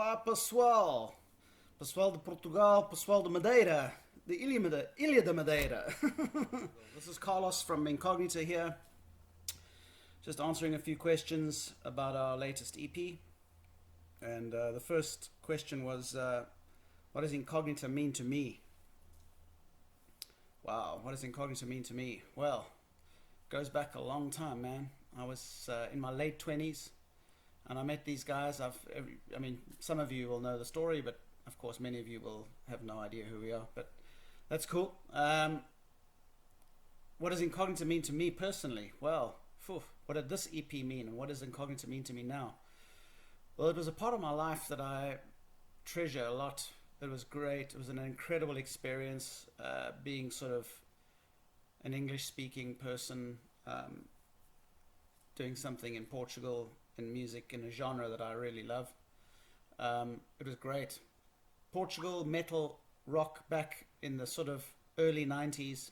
Olá, pessoal. Pessoal de Portugal, pessoal de Madeira, the Ilha da Madeira. This is Carlos from Incognita here, just answering a few questions about our latest EP. And the first question was, what does Incognita mean to me? Wow, what does Incognita mean to me? Well, it goes back a long time, man. I was in my late 20s. And I met these guys. I mean, some of you will know the story, but of course, many of you will have no idea who we are. But that's cool. What does Incognita mean to me personally? Well, what did this EP mean, and what does Incognita mean to me now? Well, it was a part of my life that I treasure a lot. It was great. It was an incredible experience, being sort of an English-speaking person, doing something in Portugal, in music, in a genre that I really love. It was great. Portugal, metal, rock back in the sort of early 90s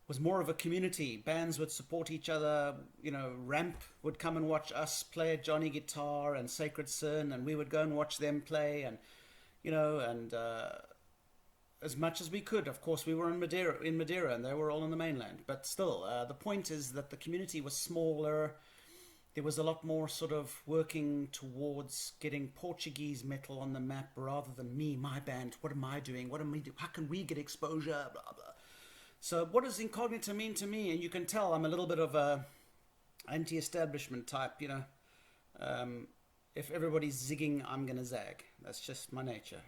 was more of a community. Bands would support each other. You know, Ramp would come and watch us play Johnny Guitar and Sacred Sin, and we would go and watch them play, and as much as we could. Of course, we were in Madeira, and they were all on the mainland. But still, the point is that the community was smaller. There was a lot more sort of working towards getting Portuguese metal on the map rather than me, my band. What am I doing? What am I doing? How can we get exposure? Blah, blah. So what does Incognita mean to me? And you can tell I'm a little bit of a anti-establishment type, you know. If everybody's zigging, I'm going to zag. That's just my nature.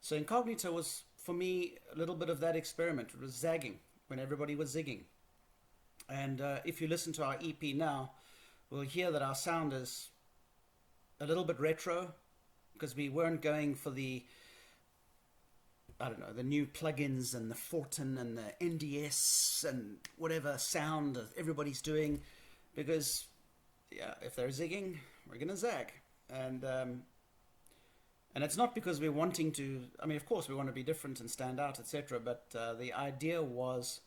So Incognita was, for me, a little bit of that experiment. It was zagging when everybody was zigging. And if you listen to our EP now, we'll hear that our sound is a little bit retro, because we weren't going for the new plugins and the Fortin and the NDS and whatever sound that everybody's doing, because if they're zigging, we're gonna zag. And it's not because we're wanting to, I mean, of course we want to be different and stand out, etc., but the idea was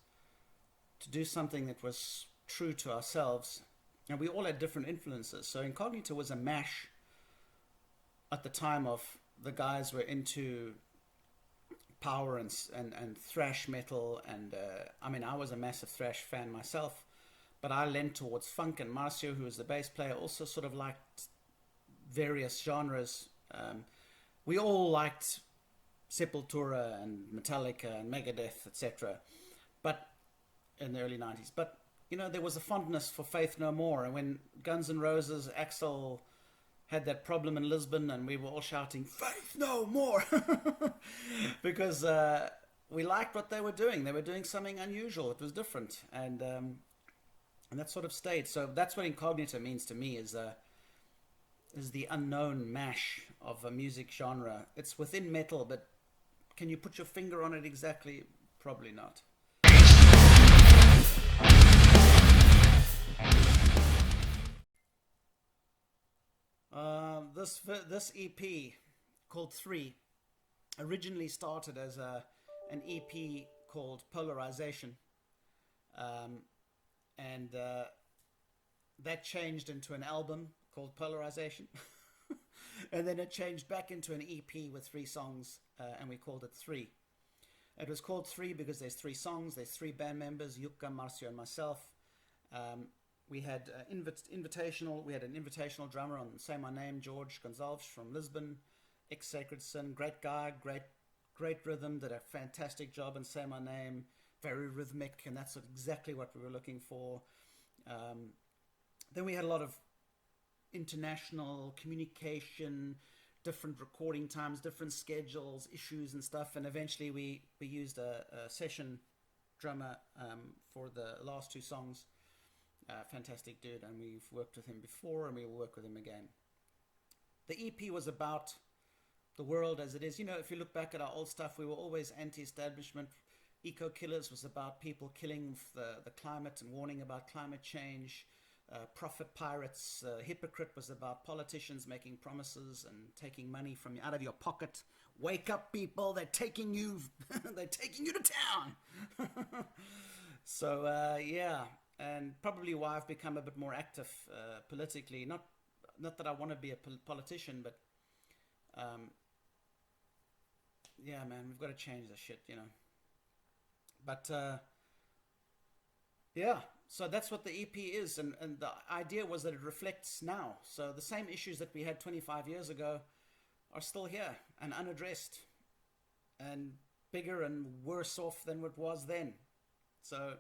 to do something that was true to ourselves. And we all had different influences. So Incognita was a mash at the time of the guys were into power and thrash metal. And I mean, I was a massive thrash fan myself, but I leant towards funk. And Marcio, who was the bass player, also sort of liked various genres. We all liked Sepultura and Metallica and Megadeth, etc. But in the early 90s. But you know, there was a fondness for Faith No More. And when Guns N' Roses, Axl had that problem in Lisbon, and we were all shouting, Faith No More! Because we liked what they were doing. They were doing something unusual. It was different. And that sort of stayed. So that's what Incognita means to me, is the unknown mash of a music genre. It's within metal, but can you put your finger on it exactly? Probably not. This EP called 3 originally started as an EP called Polarization, and that changed into an album called Polarization, and then it changed back into an EP with 3 songs, and we called it 3. It was called 3 because there's 3 songs, there's 3 band members, Yuka, Marcio, and myself. We had an invitational drummer on Say My Name, George Gonzalez from Lisbon, ex-Sacred Sin, great guy, great rhythm, did a fantastic job in Say My Name, very rhythmic, and that's exactly what we were looking for. Then we had a lot of international communication, different recording times, different schedules, issues and stuff, and eventually we used a session drummer for the last 2 songs. Fantastic dude, and we've worked with him before, and we will work with him again. The EP was about the world as it is. You know, if you look back at our old stuff, we were always anti-establishment. Eco Killers was about people killing the climate and warning about climate change. Prophet Pirates, Hypocrite was about politicians making promises and taking money from out of your pocket. Wake up, people! They're taking you, they're taking you to town. So yeah. And probably why I've become a bit more active politically, not not that I want to be a politician, but yeah, man, we've got to change the shit, you know. But yeah, so that's what the EP is, and the idea was that it reflects now. So the same issues that we had 25 years ago are still here and unaddressed, and bigger and worse off than what was then. So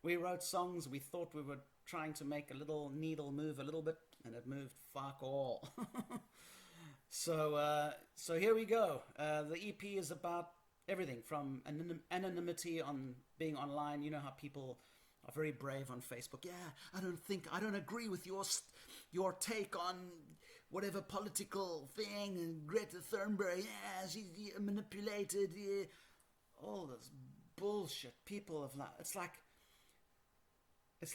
we wrote songs. We thought we were trying to make a little needle move a little bit, and it moved fuck all. So here we go. The EP is about everything from anonymity on being online. You know how people are very brave on Facebook. Yeah, I don't agree with your take on whatever political thing, and Greta Thunberg, yeah, she's manipulated. Yeah. All this bullshit. People have it's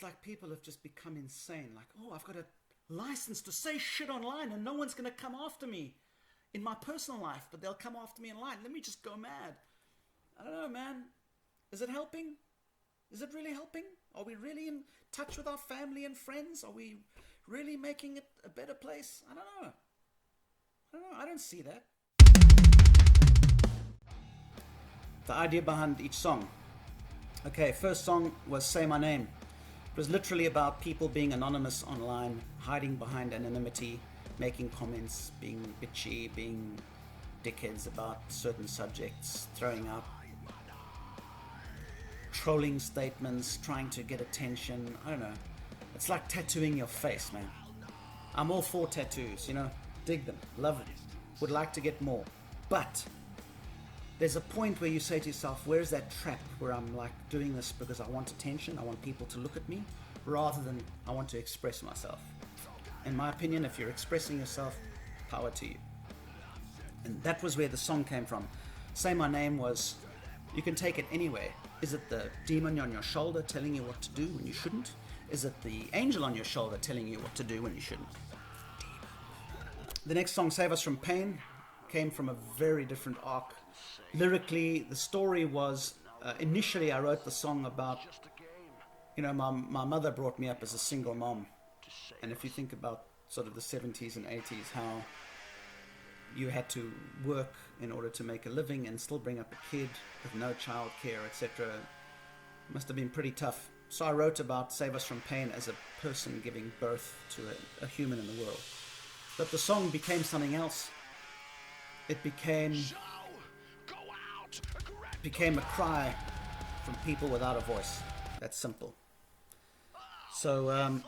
like people have just become insane. Like, oh, I've got a license to say shit online, and no one's gonna come after me in my personal life, but they'll come after me online. Let me just go mad. I don't know, man. Is it helping? Is it really helping? Are we really in touch with our family and friends? Are we really making it a better place? I don't know. I don't see that. The idea behind each song. Okay, first song was Say My Name. It was literally about people being anonymous online, hiding behind anonymity, making comments, being bitchy, being dickheads about certain subjects, throwing out trolling statements, trying to get attention. I don't know. It's like tattooing your face, man. I'm all for tattoos, you know. Dig them, love them, would like to get more. But there's a point where you say to yourself, where's that trap where I'm like doing this because I want attention, I want people to look at me, rather than I want to express myself. In my opinion, if you're expressing yourself, power to you. And that was where the song came from. Say My Name was, you can take it anywhere. Is it the demon on your shoulder telling you what to do when you shouldn't? Is it the angel on your shoulder telling you what to do when you shouldn't? The next song, Save Us From Pain, came from a very different arc. Lyrically, the story was, initially I wrote the song about, you know, my mother brought me up as a single mom. And if you think about sort of the 70s and 80s, how you had to work in order to make a living and still bring up a kid with no child care, etc. It must have been pretty tough. So I wrote about Save Us From Pain as a person giving birth to a human in the world. But the song became something else. It became a cry from people without a voice. That's simple. So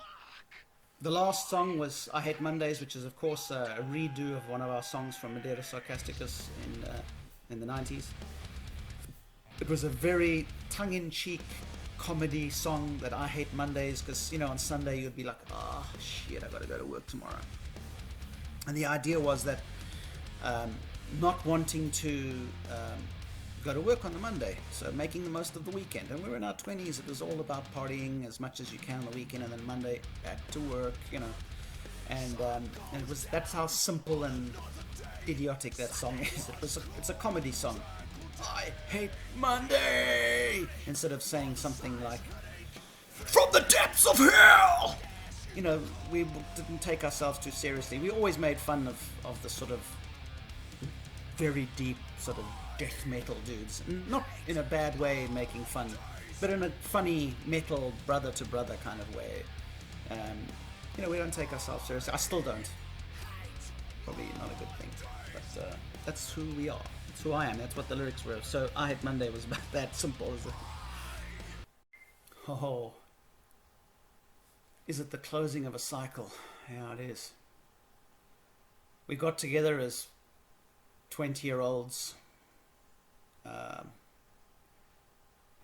the last song was I Hate Mondays, which is of course a redo of one of our songs from Madeira Sarcasticus in the 90s. It was a very tongue-in-cheek comedy song, that I hate Mondays, because, you know, on Sunday you'd be like, oh shit, I gotta go to work tomorrow. And the idea was that not wanting to go to work on the Monday, so making the most of the weekend. And we were in our 20s, it was all about partying as much as you can on the weekend, and then Monday back to work, you know. And that's how simple and idiotic that song is. It's a comedy song. I hate Monday, instead of saying something like, from the depths of hell. You know, we didn't take ourselves too seriously. We always made fun of the sort of very deep sort of death metal dudes. Not in a bad way making fun, but in a funny metal brother to brother kind of way. You know, we don't take ourselves seriously. I still don't. Probably not a good thing. But that's who we are. That's who I am. That's what the lyrics were. So I Hate Monday was about that simple as it. Oh. Is it the closing of a cycle? Yeah, it is. We got together as 20-year-olds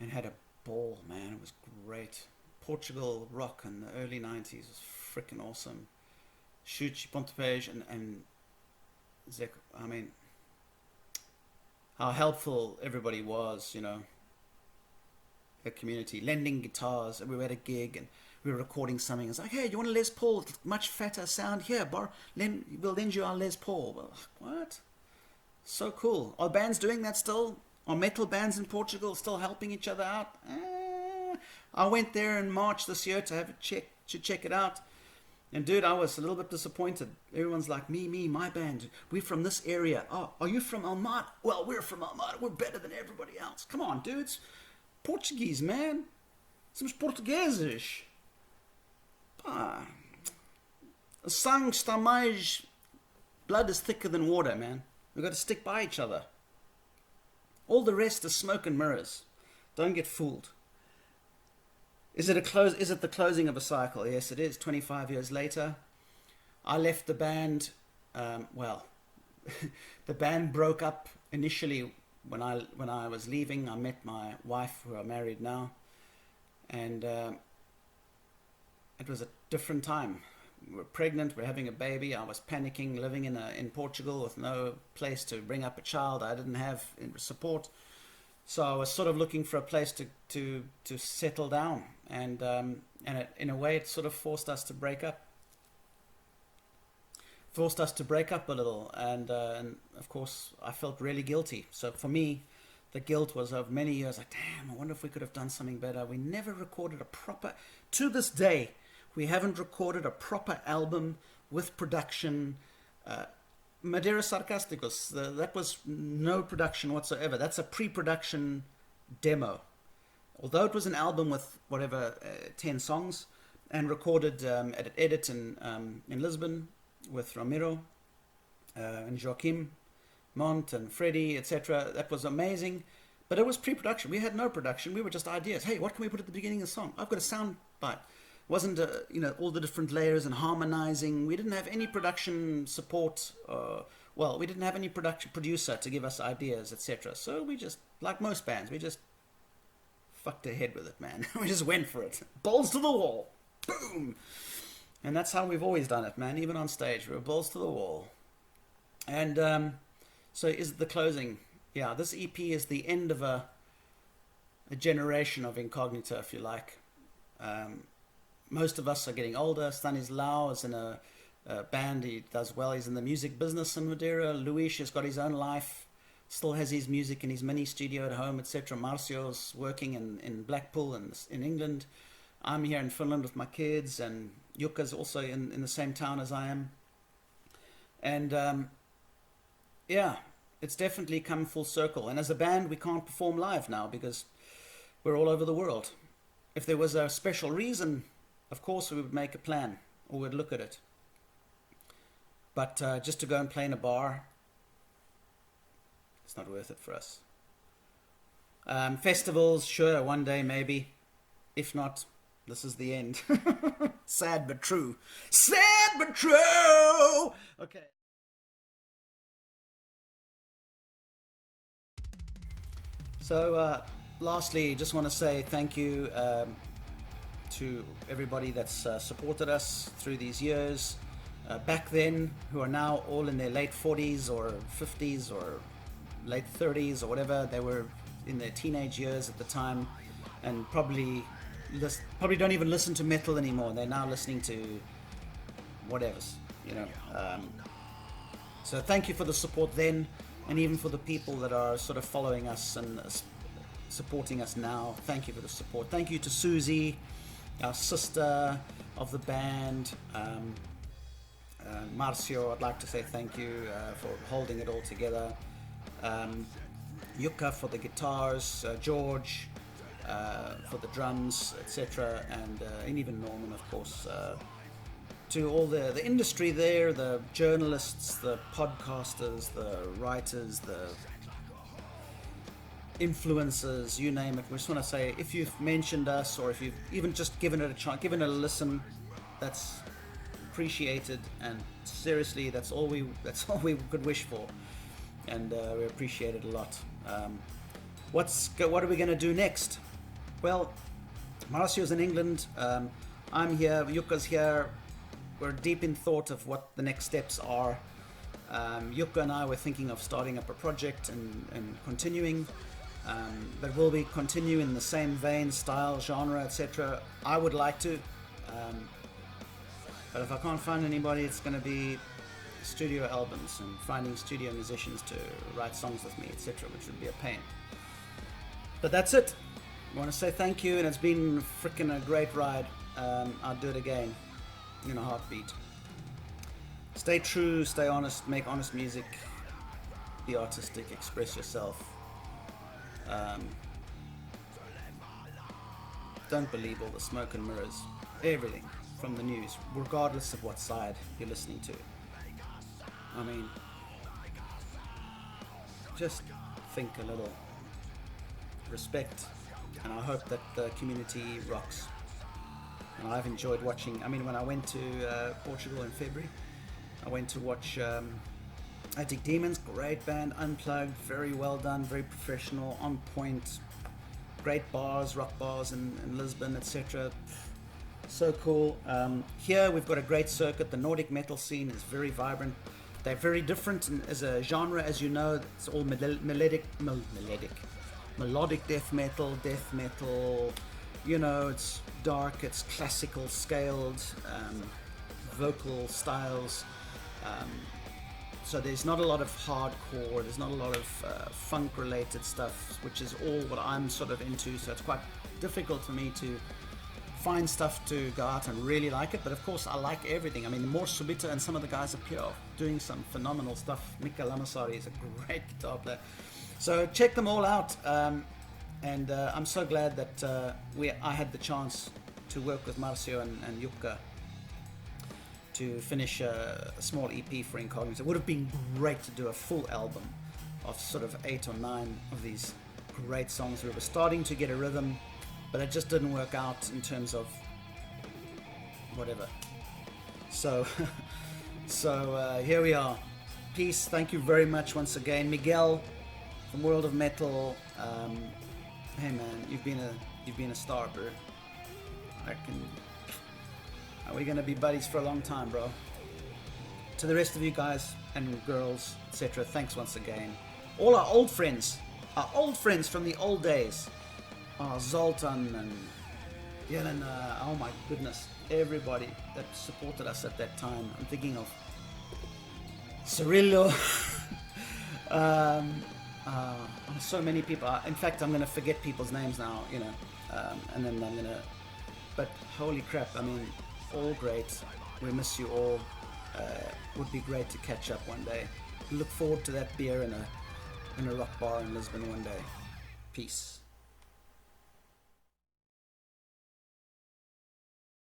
and had a ball, man. It was great. Portugal rock in the early 90s was freaking awesome. Chute, Pontepej, and Zek, I mean, how helpful everybody was, you know. The community, lending guitars. We were at a gig and we were recording something. It's like, hey, do you want a Les Paul? Much fatter sound here. We'll lend you our Les Paul. Well, what? So cool. Are bands doing that still? Are metal bands in Portugal still helping each other out? I went there in March this year to have a check it out. And dude, I was a little bit disappointed. Everyone's like, me, my band. We're from this area. Oh, are you from Almada? Well, we're from Almada. We're better than everybody else. Come on, dudes. Portuguese, man. Somos portugueses. Pá. A sangue está mais... Blood is thicker than water, man. We've got to stick by each other. All the rest is smoke and mirrors. Don't get fooled. Is it the closing of a cycle? Yes, it is. 25 years later, I left the band. The band broke up initially when I was leaving. I met my wife, who I'm married now, and it was a different time. We're pregnant. We're having a baby. I was panicking, living in Portugal with no place to bring up a child. I didn't have support. So I was sort of looking for a place to settle down, and in a way it sort of forced us to break up. Forced us to break up a little, and of course I felt really guilty. So for me, the guilt was of many years. Like, damn, I wonder if we could have done something better. We never recorded a proper. To this day, we haven't recorded a proper album with production. Madeira Sarcásticos, that was no production whatsoever. That's a pre-production demo. Although it was an album with 10 songs, and recorded at an edit in Lisbon with Ramiro and Joaquim Mont and Freddie, etc. That was amazing, but it was pre-production. We had no production. We were just ideas. Hey, what can we put at the beginning of the song? I've got a sound bite. Wasn't all the different layers and harmonizing. We didn't have any production support. We didn't have any producer to give us ideas, etc. So we just, like most bands, we just fucked ahead with it, man. We just went for it. Balls to the wall. Boom. And that's how we've always done it, man. Even on stage, we're balls to the wall. And so is the closing. Yeah, this EP is the end of a generation of Incognita, if you like. Most of us are getting older. Stanislao is in a band. He does well. He's in the music business in Madeira. Luis has got his own life. Still has his music in his mini studio at home, etc. Marcio's working in Blackpool and in England. I'm here in Finland with my kids. And Jukka's also in the same town as I am. And it's definitely come full circle. And as a band, we can't perform live now because we're all over the world. If there was a special reason, of course we would make a plan, or we'd look at it. But just to go and play in a bar, it's not worth it for us. Festivals, sure, one day maybe. If not, this is the end. Sad but true. Sad but true! Okay. So, lastly, just want to say thank you to everybody that's supported us through these years. Back then, who are now all in their late 40s or 50s or late 30s or whatever. They were in their teenage years at the time, and probably don't even listen to metal anymore. They're now listening to whatever's, So thank you for the support then, and even for the people that are sort of following us and supporting us now. Thank you for the support. Thank you to Susie, our sister of the band. Marcio, I'd like to say thank you for holding it all together. Jukka for the guitars, George for the drums, etc. And even Norman, of course. To all the industry there, the journalists, the podcasters, the writers, the influencers, you name it. We just want to say, if you've mentioned us, or if you've even just given it a chance, given it a listen, that's appreciated. And seriously, that's all we could wish for, and we appreciate it a lot. What are we going to do next? Well, Marcio's in England. I'm here. Jukka's here. We're deep in thought of what the next steps are. Jukka and I were thinking of starting up a project and continuing, but will we continue in the same vein, style, genre, etc.? I would like to, but if I can't find anybody, it's going to be studio albums and finding studio musicians to write songs with me, etc., which would be a pain. But that's it. I want to say thank you, and it's been freaking a great ride. I'll do it again. in a heartbeat. Stay true, stay honest, make honest music, be artistic, express yourself. Don't believe all the smoke and mirrors. Everything from the news, regardless of what side you're listening to. I mean, just think a little. Respect, and I hope that the community rocks. And I've enjoyed watching. I mean, when I went to Portugal in February, I went to watch Attic Demons, great band, unplugged, very well done, very professional, on point, great bars, rock bars in Lisbon, etc. So cool. Here we've got a great circuit. The Nordic metal scene is very vibrant. They're very different as a genre, as you know. It's all melodic death metal. You know, it's dark, it's classical scaled, vocal styles. So there's not a lot of hardcore, there's not a lot of funk related stuff, which is all what I'm sort of into. So it's quite difficult for me to find stuff to go out and really like it. But of course I like everything. I mean, more Subita and some of the guys up here are doing some phenomenal stuff. Mika Lamasari is a great guitar player. So check them all out. And I'm so glad that I had the chance to work with Marcio and Jukka to finish a small EP for Incognita. It would have been great to do a full album of sort of 8 or 9 of these great songs. We were starting to get a rhythm, but it just didn't work out in terms of whatever. So, here we are. Peace. Thank you very much once again, Miguel from World of Metal. Hey man, you've been a star, bro. We're gonna be buddies for a long time, bro. To the rest of you guys and girls, etc., thanks once again. All our old friends from the old days. Zoltan and Jelena, oh my goodness, everybody that supported us at that time. I'm thinking of Cirillo. So many people. In fact, I'm going to forget people's names now, you know, and then I'm going to... But holy crap, I mean, all great. We miss you all. Would be great to catch up one day. Look forward to that beer in a rock bar in Lisbon one day. Peace.